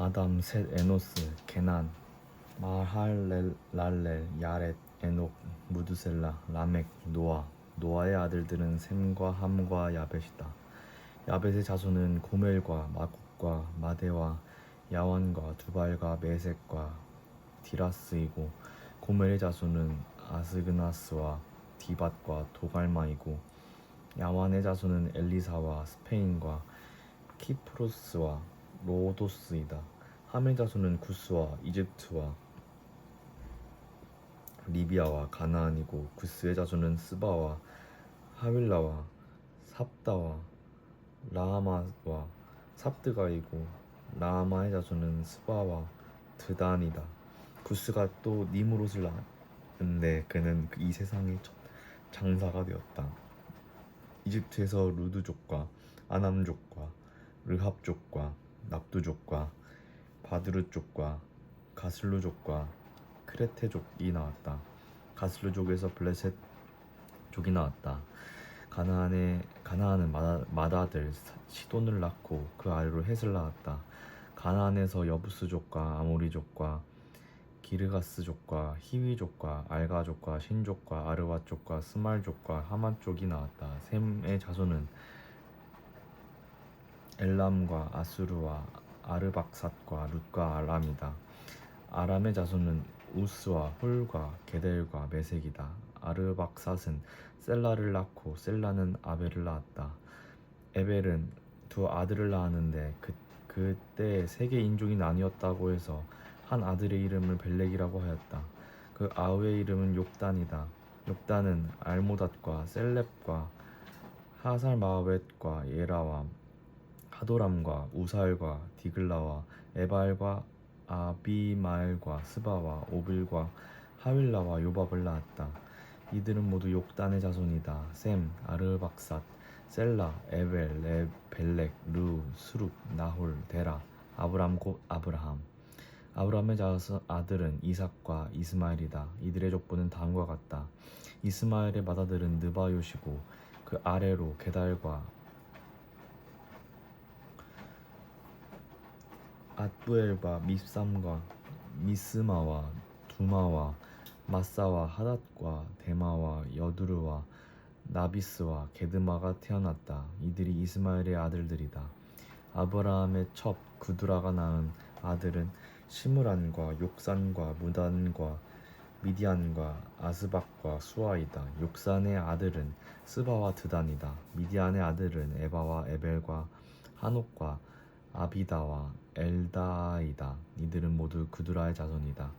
아담, 셋, 에노스, 게난, 마할랄렐, 야렛, 에녹, 무드셀라, 라멕, 노아. 노아의 아들들은 셈과 함과 야벳이다. 야벳의 자손은 고멜과 마곡과 마대와 야완과 두발과 메섹과 디라스이고, 고멜의 자손은 아스그나스와 디밧과 도갈마이고, 야완의 자손은 엘리사와 스페인과 키프로스와 로도스이다. 함의 자손은 구스와 이집트와 리비아와 가나안이고, 구스의 자손은 스바와 하윌라와 삽다와 라하마와 삽드가이고, 라하마의 자손은 스바와 드단이다. 구스가 또 니무롯을 낳았는데 그는 이 세상의 첫 장사가 되었다. 이집트에서 루드족과 아남족과 르합족과 납두족과 바드르족과 가슬루족과 크레테족이 나왔다. 가슬루족에서 블레셋족이 나왔다. 가나안은 맏아들 시돈을 낳고 그 아래로 헷을 낳았다. 가나안에서 여부스족과 아모리족과 기르가스족과 히위족과 알가족과 신족과 아르와족과 스말족과 하만족이 나왔다. 셈의 자손은 엘람과 아수르와 아르박삿과 룻과 아람이다. 아람의 자손은 우스와 훌과 게델과 메색이다. 아르박삿은 셀라를 낳고 셀라는 아벨을 낳았다. 에벨은 두 아들을 낳았는데 그때 세계 인종이 나뉘었다고 해서 한 아들의 이름을 벨렉이라고 하였다. 그 아우의 이름은 욕단이다. 욕단은 알모닷과 셀렙과 하살마웻과 예라와 하도람과 우살과 디글라와 에발과 아비마엘과 스바와 오빌과 하윌라와 요밥을 낳았다. 이들은 모두 욕단의 자손이다. 셈, 아르박삿, 셀라, 에벨, 벨렉, 르, 수룩, 나홀, 데라, 아브람 곧 아브라함. 아브라함의 아들은 이삭과 이스마엘이다. 이들의 족보는 다음과 같다. 이스마엘의 맏아들은 느바요시고, 그 아래로 게달과 앗부엘과 밉삼과 미스마와 두마와 마사와 하닷과 데마와 여두르와 나비스와 게드마가 태어났다. 이들이 이스마엘의 아들들이다. 아브라함의 첩 구두라가 낳은 아들은 시므란과 욕산과 무단과 미디안과 아스박과 수아이다. 욕산의 아들은 스바와 드단이다. 미디안의 아들은 에바와 에벨과 한옥과 아비다와 엘다이다. 이들은 모두 구두라의 자손이다.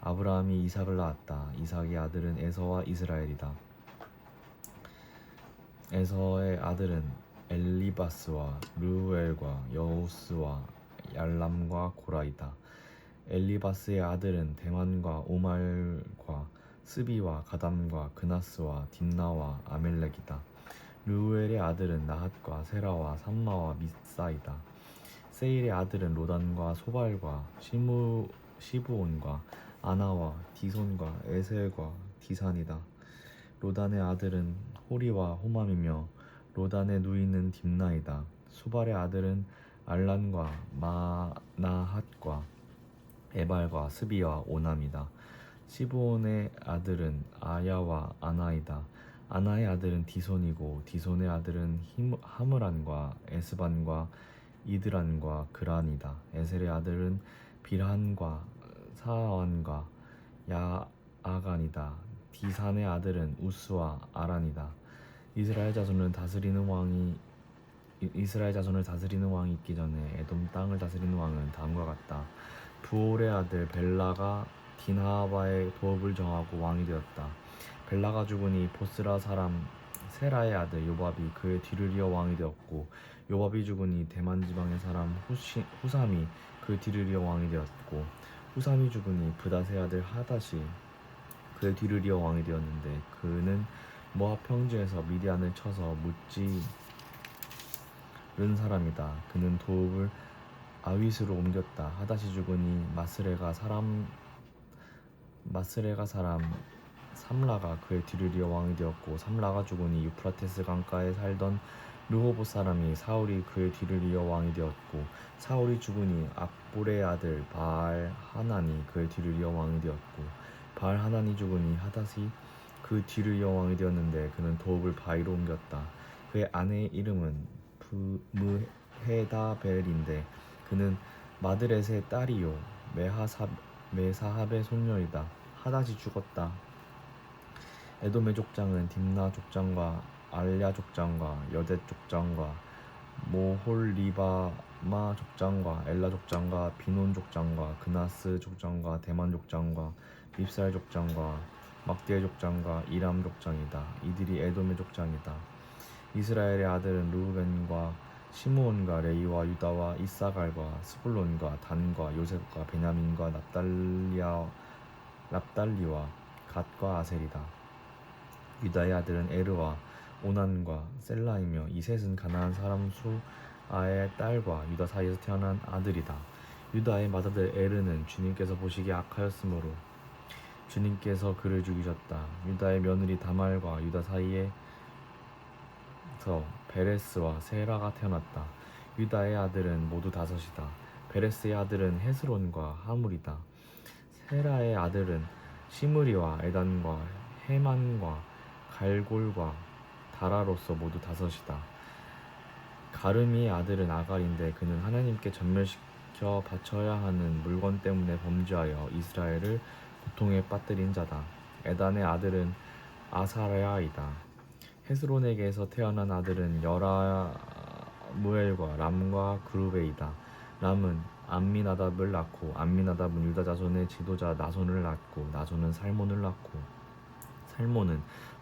아브라함이 이삭을 낳았다. 이삭의 아들은 에서와 이스라엘이다. 에서의 아들은 엘리바스와 르우엘과 여우스와 얄람과 고라이다. 엘리바스의 아들은 대만과 오말과 스비와 가담과 그나스와 딥나와 아멜렉이다. 르우엘의 아들은 나핫과 세라와 삼마와 미사이다. 세일의 아들은 로단과 소발과 시브온과 아나와 디손과 에셀과 디산이다. 로단의 아들은 호리와 호맘이며 로단의 누이는 딥나이다. 수발의 아들은 알란과 마나핫과 에발과 스비와 오남이다. 시브온의 아들은 아야와 아나이다. 아나의 아들은 디손이고, 디손의 아들은 하므란과 에스반과 이드란과 그란이다. 에셀의 아들은 빌한과 사완과 야아간이다. 디산의 아들은 우스와 아란이다. 이스라엘 자손을 다스리는 왕이 있기 전에 에돔 땅을 다스리는 왕은 다음과 같다. 부올의 아들 벨라가 디나바의 도읍을 정하고 왕이 되었다. 벨라가 죽으니 보스라 사람 세라의 아들 요밥이 그의 뒤를 이어 왕이 되었고, 요밥이 죽으니 대만 지방의 사람 후삼이 그 뒤를 이어 왕이 되었고, 후삼이 죽으니 브닷의 아들 하닷이 그의 뒤를 이어 왕이 되었는데, 그는 모압 평지에서 미디안을 쳐서 무찌른 사람이다. 그는 도읍을 아윗으로 옮겼다. 하닷이 죽으니 마스레가 사람 삼라가 그의 뒤를 이어 왕이 되었고 삼라가 죽으니 유프라테스 강가에 살던 르호봇 사람이 사울이 그의 뒤를 이어 왕이 되었고 사울이 죽으니 악볼의 아들 바알 하난이 그의 뒤를 이어 왕이 되었고 바알 하난이 죽으니 하닷이 그 뒤를 이어 왕이 되었는데 그는 도읍을 바위로 옮겼다. 그의 아내의 이름은 무헤다벨인데 그는 마드렛의 딸이요 메사합의 손녀이다. 하닷이 죽었다. 에돔의 족장은 딥나 족장과 알야 족장과 여댓 족장과 모홀리바마 족장과 엘라 족장과 비논 족장과 그나스 족장과 대만 족장과 밉살 족장과 막디의 족장과 이람 족장이다. 이들이 에돔의 족장이다. 이스라엘의 아들은 르우벤과 시므온과 레이와 유다와 이사갈과 스불론과 단과 요셉과 베냐민과 납달리와 갓과 아셀이다. 유다의 아들은 에르와 오난과 셀라이며 이 셋은 가나안 사람 수아의 딸과 유다 사이에서 태어난 아들이다. 유다의 맏아들 에르는 주님께서 보시기에 악하였으므로 주님께서 그를 죽이셨다. 유다의 며느리 다말과 유다 사이에서 베레스와 세라가 태어났다. 유다의 아들은 모두 다섯이다. 베레스의 아들은 헤스론과 하물이다. 세라의 아들은 시므리와 에단과 헤만과 갈골과 다라로서 모두 다섯이다. 가르미의 아들은 아갈인데 그는 하나님께 전멸시켜 바쳐야 하는 물건 때문에 범죄하여 이스라엘을 고통에 빠뜨린 자다. 에단의 아들은 아사랴이다. 헤스론에게서 태어난 아들은 여라무엘과 람과 그루베이다. 람은 암미나답을 낳고 암미나답은 유다 자손의 지도자 나손을 낳고 나손은 살몬을 낳고 살몬은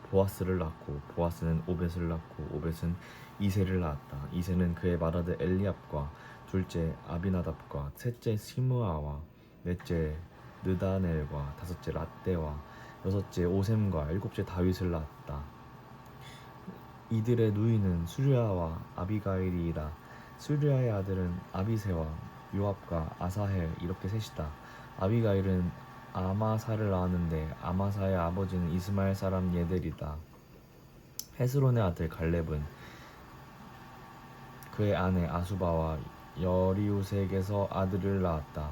보아스를 낳고 보아스는 오벳을 낳고 오벳은 이세를 낳았다. 이세는 그의 맏아들 엘리압과 둘째 아비나답과 셋째 시므아와 넷째 느다넬과 다섯째 랏대와 여섯째 오셈과 일곱째 다윗을 낳았다. 이들의 누이는 수르야와 아비가일이라. 수르야의 아들은 아비새와 요압과 아사헬 이렇게 셋이다. 아비가일은 아마사를 낳았는데 아마사의 아버지는 이스마엘 사람 예델이다. 헤스론의 아들 갈렙은 그의 아내 아수바와 여리우색에서 아들을 낳았다.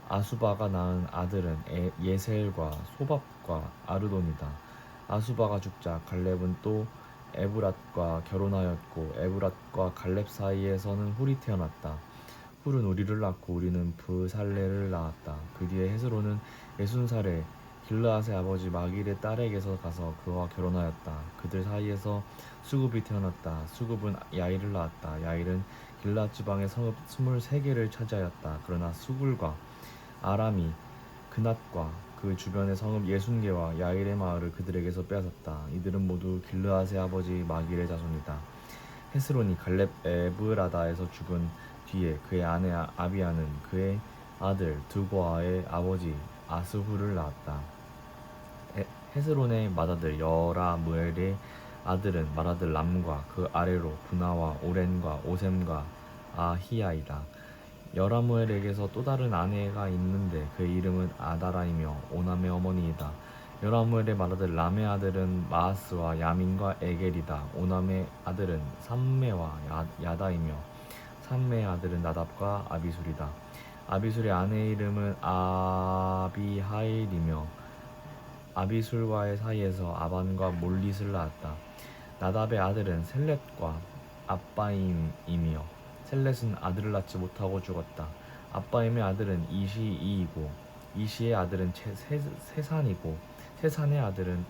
아수바가 낳은 아들은 예셀과 소밥과 아르돈이다. 아수바가 죽자 갈렙은 또 에브랏과 결혼하였고 에브랏과 갈렙 사이에서는 훌이 태어났다. 훌은 우리를 낳고 우리는 브살레를 낳았다. 그 뒤에 헤스론은 60살에 길르앗의 아버지 마길의 딸에게서 가서 그와 결혼하였다. 그들 사이에서 수굽이 태어났다. 수굽은 야일을 낳았다. 야일은 길르앗 지방의 성읍 23개를 차지하였다. 그러나 수굴과 아람이 그낫과 그 주변의 성읍 60개와 야일의 마을을 그들에게서 빼앗았다. 이들은 모두 길르앗의 아버지 마길의 자손이다. 헤스론이 갈렙 에브라다에서 죽은 뒤에 그의 아내 아비아는 그의 아들 두고아의 아버지 아스후를 낳았다. 헤스론의 맏아들 여라무엘의 아들은 맏아들 람과 그 아래로 분하와 오렌과 오셈과 아히야이다. 여라무엘에게서 또 다른 아내가 있는데 그의 이름은 아다라이며 오남의 어머니이다. 여라무엘의 맏아들 람의 아들은 마아스와 야민과 에겔이다. 오남의 아들은 삼메와 야다이며 삼메의 아들은 나답과 아비술이다. 아비술의 아내의 이름은 아비하일이며 아비술과의 사이에서 아반과 몰릿을 낳았다. 나답의 아들은 셀렛과 아빠임이며 셀렛은 아들을 낳지 못하고 죽었다. 아빠임의 아들은 이시이이고 이시의 아들은 세산이고 세산의 아들은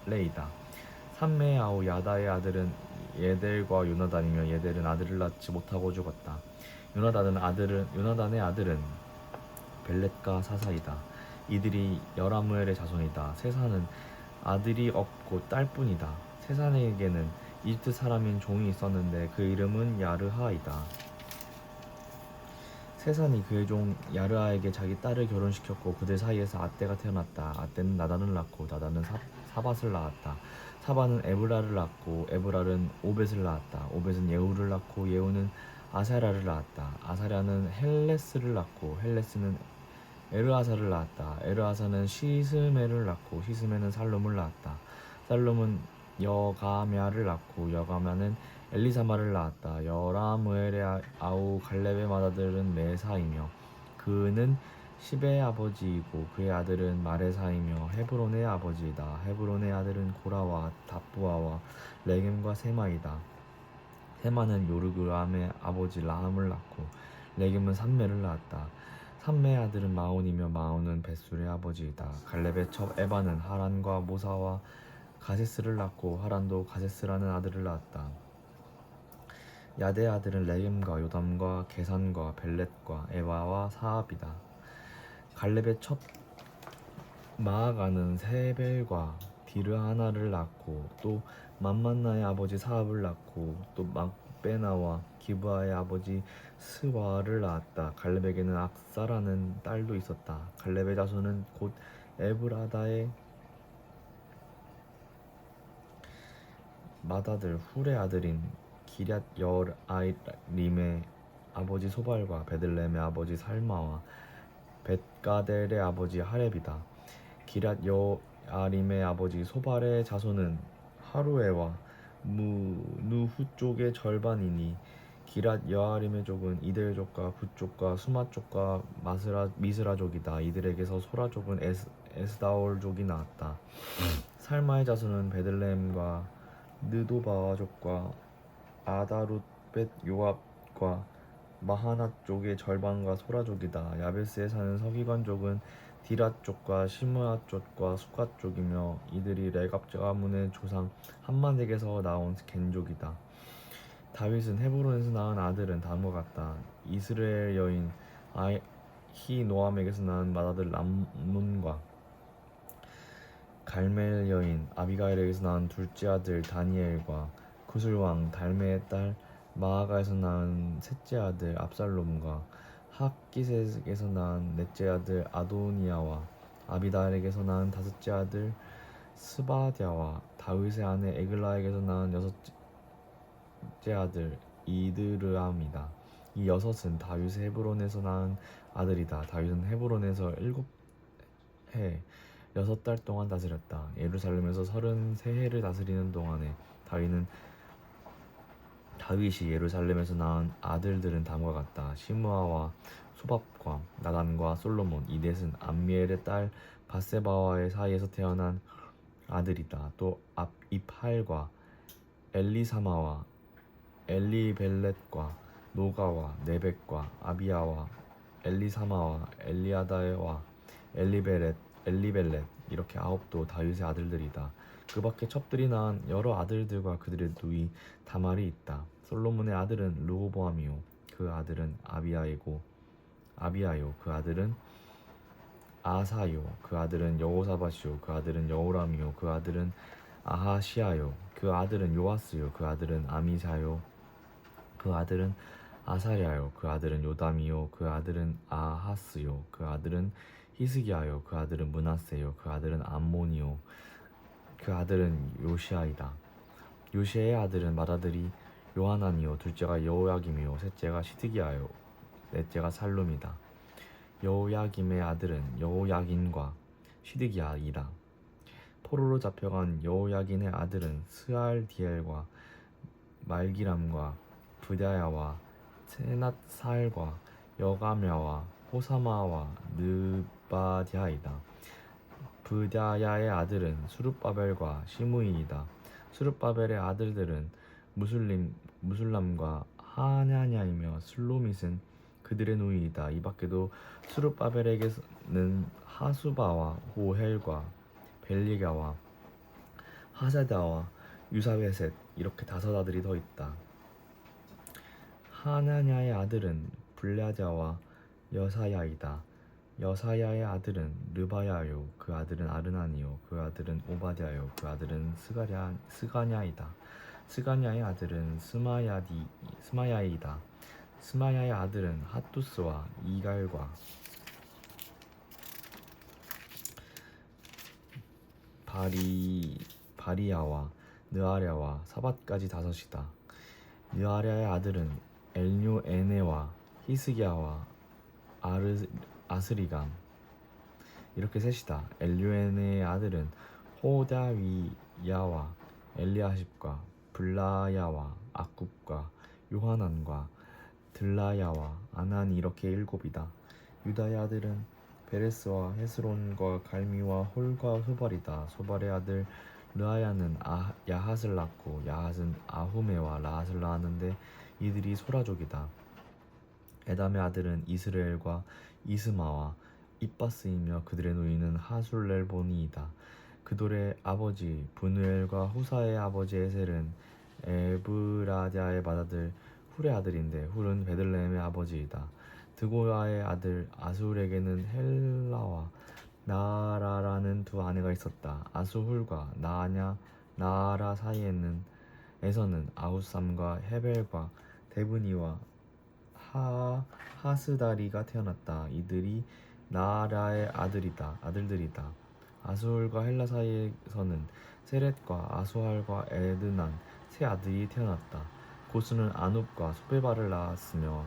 알레이다. 삼메의 아우 야다의 아들은 예델과 요나단이며 예델은 아들을 낳지 못하고 죽었다. 요나단의 아들은 벨렛과 사사이다. 이들이 여라무엘의 자손이다. 세산은 아들이 없고 딸뿐이다. 세산에게는 이집트 사람인 종이 있었는데 그 이름은 야르하이다. 세산이 그의 종 야르하에게 자기 딸을 결혼시켰고 그들 사이에서 아떼가 태어났다. 아떼는 나단을 낳고 나단은 사밧을 낳았다. 사밧은 에브라를 낳고 에브라는 오벳을 낳았다. 오벳은 예후를 낳고 예후는 아사랴를 낳았다. 아사랴는 헬레스를 낳고 헬레스는 에르아사를 낳았다. 에르아사는 시스메를 낳고 시스메는 살룸을 낳았다. 살룸은 여가메아를 낳고 여가메아는 엘리사마를 낳았다. 여라무엘의 아우 갈렙의 맏아들은 메사이며 그는 시베의 아버지이고 그의 아들은 마레사이며 헤브론의 아버지이다. 헤브론의 아들은 고라와 답부아와 레겜과 세마이다. 세마는 요르그람의 아버지 라함을 낳고 레겜은 삼메를 낳았다. 삼메의 아들은 마온이며 마온은 벳술의 아버지이다. 갈렙의 첩 에바는 하란과 모사와 가세스를 낳고 하란도 가세스라는 아들을 낳았다. 야대의 아들은 레겜과 요담과 게산과 벨렛과 에바와 사압이다. 갈렙의 첩 마아가는 세벨과 디르하나를 낳고 또 만만나의 아버지 사압을 낳고 또 막베나와 기브아의 아버지 스와를 낳았다. 갈렙에게는 악사라는 딸도 있었다. 갈렙의 자손은 곧 에브라다의 맏아들 훌의 아들인 기럇 여아림의 아버지 소발과 베들레헴의 아버지 살마와 벳가델의 아버지 하렙이다. 기럇 여아림의 아버지 소발의 자손은 하루에와 누후 쪽의 절반이니 기럇 여아림의 족은 이델족과 붓족과 수마족과 미스라족이다. 이들에게서 소라족은 에스다올족이 나왔다. 살마의 자손은 베들레헴과 느도바와족과 아다룻벳 요압과 마하낫 쪽의 절반과 소라족이다. 야베스에 사는 서기관족은 디랏 족과 시므앗 족과 수갓 족이며 이들이 레갑 가문의 조상 함만에게서 나온 겐족이다. 다윗은 헤브론에서 낳은 아들은 다음과 같다. 이스라엘 여인 아히노암에게서 낳은 맏아들 람논과 갈멜 여인 아비가일에게서 낳은 둘째 아들 다니엘과 구슬왕 달메의 딸 마아가에서 낳은 셋째 아들 압살롬과 학기셋에게서 낳은 넷째 아들 아도니아와 아비달에게서 낳은 다섯째 아들 스바랴와 다윗의 아내 에글라에게서 낳은 여섯째 아들 이드르암이다. 이 여섯은 다윗의 헤브론에서 낳은 아들이다. 다윗은 헤브론에서 7해 6달 동안 다스렸다. 예루살렘에서 33해를 다스리는 동안에 다윗이 예루살렘에서 낳은 아들들은 다음과 같다. 시므아와 소밥과 나단과 솔로몬. 이 넷은 암미엘의 딸 바세바와의 사이에서 태어난 아들이다. 또 입할과 엘리사마와 엘리벨렛과 노가와 네벡과 아비야와 엘리사마와 엘리아다와 엘리벨렛 이렇게 9도 다윗의 아들들이다. 그 밖에 첩들이 낳은 여러 아들들과 그들의 누이 다말이 있다. 솔로몬의 아들은 르호보암이요 그 아들은 아비야요 그 아들은 아사요 그 아들은 여호사밧이요 그 아들은 여호람이요 그 아들은 아하시아요 그 아들은 요아스요 그 아들은 아미사요 그 아들은 아사랴요 그 아들은 요담이요 그 아들은 아하스요 그 아들은 히스기야요 그 아들은 므낫세요 그 아들은 암몬이요 그 아들은 요시아이다. 요시아의 아들은 맏아들이 요하난이요 둘째가 여호야김이요 셋째가 시드기야요 넷째가 살룸이다. 여호야김의 아들은 여호야긴과 시드기야이다. 포로로 잡혀간 여호야긴의 아들은 스알디엘과 말기람과 브다야와 세낫살과 여가랴와 호사마와 느바디아이다. 브다야의 아들은 수룹바벨과 시므이이다. 수룹바벨의 아들들은 무술람과 하냐냐이며 슬로밋은 그들의 누이이다. 이 밖에도 수룹바벨에게는 하수바와 호헬과 벨리가와 하세다와 유사베셋 이렇게 5아들이 더 있다. 하나냐의 아들은 블랴자와 여사야이다. 여사야의 아들은 르바야요 그 아들은 아르나니요 그 아들은 오바댜요 그 아들은 스가냐이다. 스가냐의 아들은 스마야이다. 스마야의 아들은 핫투스와 이갈과 바리야와 느아랴와 사밧까지 5이다. 느아랴의 아들은 엘뇨에네와 히스기야와 아스리감 이렇게 셋이다. 엘류엔의 아들은 호다위야와 엘리아십과 블라야와 악굽과 요하난과 들라야와 아난이 이렇게 일곱이다. 유다의 아들은 베레스와 헤스론과 갈미와 홀과 소발이다. 소발의 아들 르아야는 야핫을 낳고 야핫은 아후메와 라핫을 낳았는데 이들이 소라족이다. 에담의 아들은 이스라엘과 이스마와 입바스이며 그들의 노인은 하술렐본이이다. 그돌의 아버지 분우엘과 후사의 아버지 에셀은 에브라디아의 맏아들 훌의 아들인데 훌은 베들레헴의 아버지이다. 드고아의 아들 아술에게는 헬라와 나아라라는 두 아내가 있었다. 아수훌과 나아라 사이에서는 아후삼과 헤벨과 데브니와 하스다리가 태어났다. 이들이 나아라의 아들들이다. 아수hul과 헬라 사이에서는 세렛과 아수할과 에드난 세 아들이 태어났다. 고수는 아눕과 소베바를 낳았으며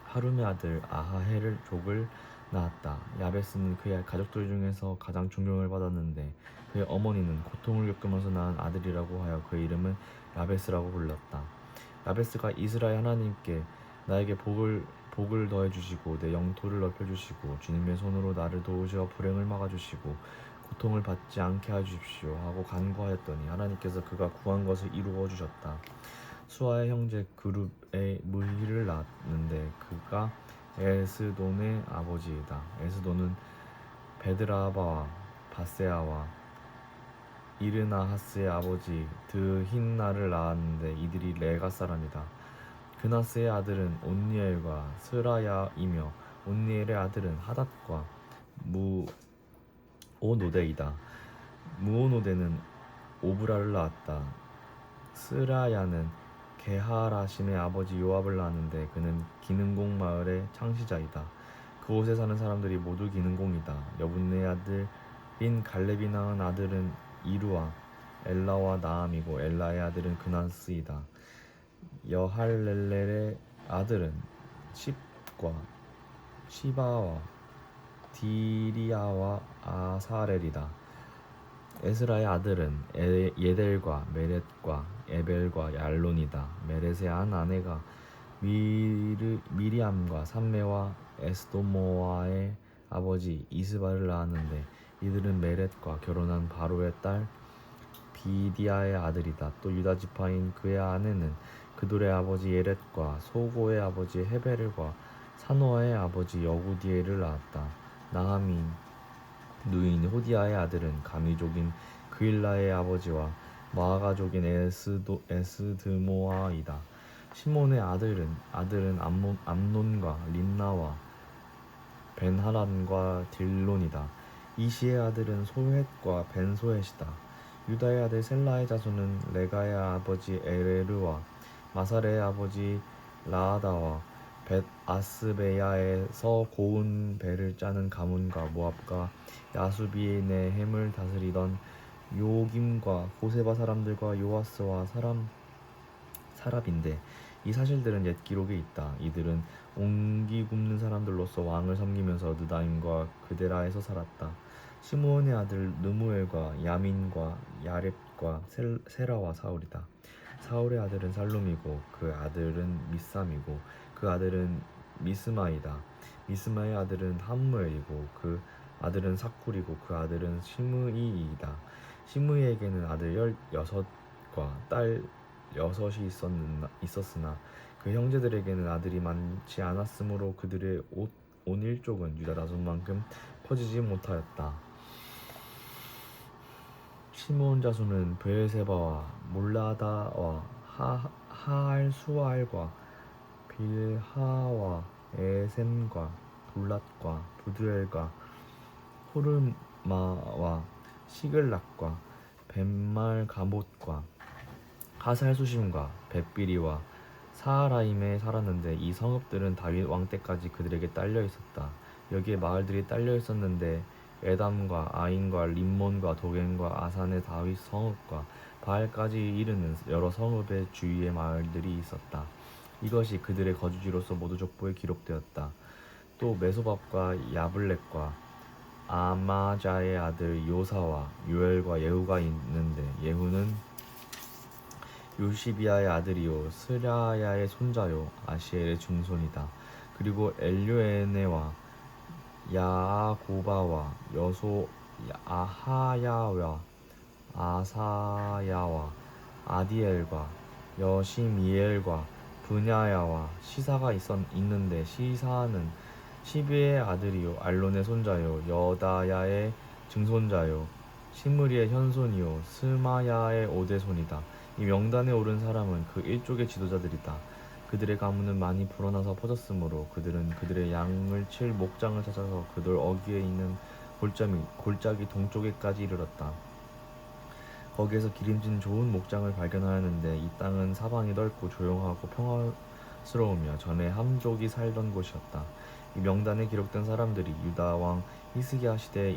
하룸의 아들 아하헬을 족을 낳았다. 야베스는 그의 가족들 중에서 가장 존경을 받았는데 그의 어머니는 고통을 겪으면서 낳은 아들이라고 하여 그의 이름은 야베스라고 불렀다. 야베스가 이스라엘 하나님께 나에게 복을 더해 주시고 내 영토를 넓혀 주시고 주님의 손으로 나를 도우시어 불행을 막아 주시고 고통을 받지 않게 해 주십시오 하고 간구하였더니 하나님께서 그가 구한 것을 이루어 주셨다. 수아의 형제 그룹의 무히를 낳았는데 그가 에스돈의 아버지이다. 에스돈은 베드라바와 바세아와 이르나하스의 아버지 드힌나를 낳았는데 이들이 레가 사람이다. 그나스의 아들은 온니엘과 스라야이며 온니엘의 아들은 하닷과 무오노데이다. 무오노데는 오브라를 낳았다. 스라야는 게하라심의 아버지 요압을 낳았는데 그는 기능공 마을의 창시자이다. 그곳에 사는 사람들이 모두 기능공이다. 여분네의 아들인 갈렙이 낳은 아들은 이루와 엘라와 나암이고 엘라의 아들은 그나스이다. 여할렐렐의 아들은 십과 시바와 디리아와 아사렐이다. 에스라의 아들은 예델과 메렛과 에벨과 얄론이다. 메렛의 한 아내가 미리암과 삼메와 에스도모아의 아버지 이스바를 낳았는데 이들은 메렛과 결혼한 바로의 딸 비디아의 아들이다. 또 유다 지파인 그의 아내는 그돌의 아버지 예렛과 소고의 아버지 헤벨과 사노아의 아버지 여구디엘을 낳았다. 나하미 누인 호디아의 아들은 가미족인 그일라의 아버지와 마아가족인 에스드모아이다. 시몬의 아들은 암논과 린나와 벤하란과 딜론이다. 이시의 아들은 소헷과 벤소헷이다. 유다의 아들 셀라의 자손은 레가의 아버지 에레르와 마사레의 아버지 라아다와 벳 아스베야에서 고운 배를 짜는 가문과 모압과 야수비의 햄을 다스리던 요김과 고세바 사람들과 요아스와 사랍인데 이 사실들은 옛 기록에 있다. 이들은 옹기 굽는 사람들로서 왕을 섬기면서 느다임과 그데라에서 살았다. 시므온의 아들 느무엘과 야민과 야렙과 세라와 사울이다. 사울의 아들은 살룸이고 그 아들은 미삼이고 그 아들은 미스마이다. 미스마의 아들은 함무엘이고 그 아들은 사쿨이고 그 아들은 시므이이다. 시므이에게는 아들 16과 딸 6이 있었으나 그 형제들에게는 아들이 많지 않았으므로 그들의 온 일족은 유다 자손만큼 퍼지지 못하였다. 시므온 자손은 브엘세바와 몰라다와 하알수알과 빌하와 에셈과 불랏과 부두엘과 호르마와 시글락과 벤말가못과 하살수심과 벳비리와 사하라임에 살았는데 이 성읍들은 다윗 왕 때까지 그들에게 딸려 있었다. 여기에 마을들이 딸려 있었는데 에담과 아인과 림몬과 도겐과 아산의 다윗 성읍과 바알까지 이르는 여러 성읍의 주위에 마을들이 있었다. 이것이 그들의 거주지로서 모두 족보에 기록되었다. 또 메소밥과 야블렛과 아마자의 아들 요사와 요엘과 예후가 있는데 예후는 요시비아의 아들이요 스라야의 손자요 아시엘의 증손이다. 그리고 엘요에네와 야고바와 여소 아하야와 아사야와 아디엘과 여시미엘과 브냐야와 시사가 있는데 시사는 시비의 아들이요 알론의 손자요 여다야의 증손자요 시므리의 현손이요 스마야의 오대손이다. 이 명단에 오른 사람은 그 일족의 지도자들이다. 그들의 가문은 많이 불어나서 퍼졌으므로 그들은 그들의 양을 칠 목장을 찾아서 그들 어귀에 있는 골짜기 동쪽에까지 이르렀다. 거기에서 기름진 좋은 목장을 발견하였는데 이 땅은 사방이 넓고 조용하고 평화스러우며 전에 함족이 살던 곳이었다. 이 명단에 기록된 사람들이 유다 왕 히스기야 시대에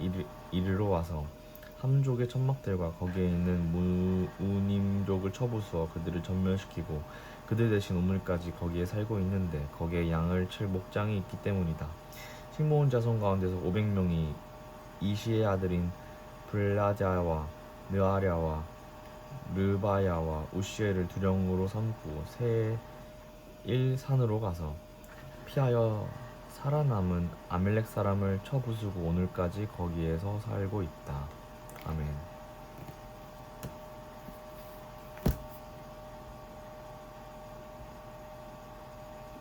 이르러 와서 함족의 천막들과 거기에 있는 무님족을 쳐부수어 그들을 전멸시키고 그들 대신 오늘까지 거기에 살고 있는데 거기에 양을 칠 목장이 있기 때문이다. 식모은 자손 가운데서 500명이 이시의 아들인 블라자와 느아랴와 르바야와 우시엘을 두령으로 삼고 세일 산으로 가서 피하여 살아남은 아멜렉 사람을 쳐부수고 오늘까지 거기에서 살고 있다. 아멘.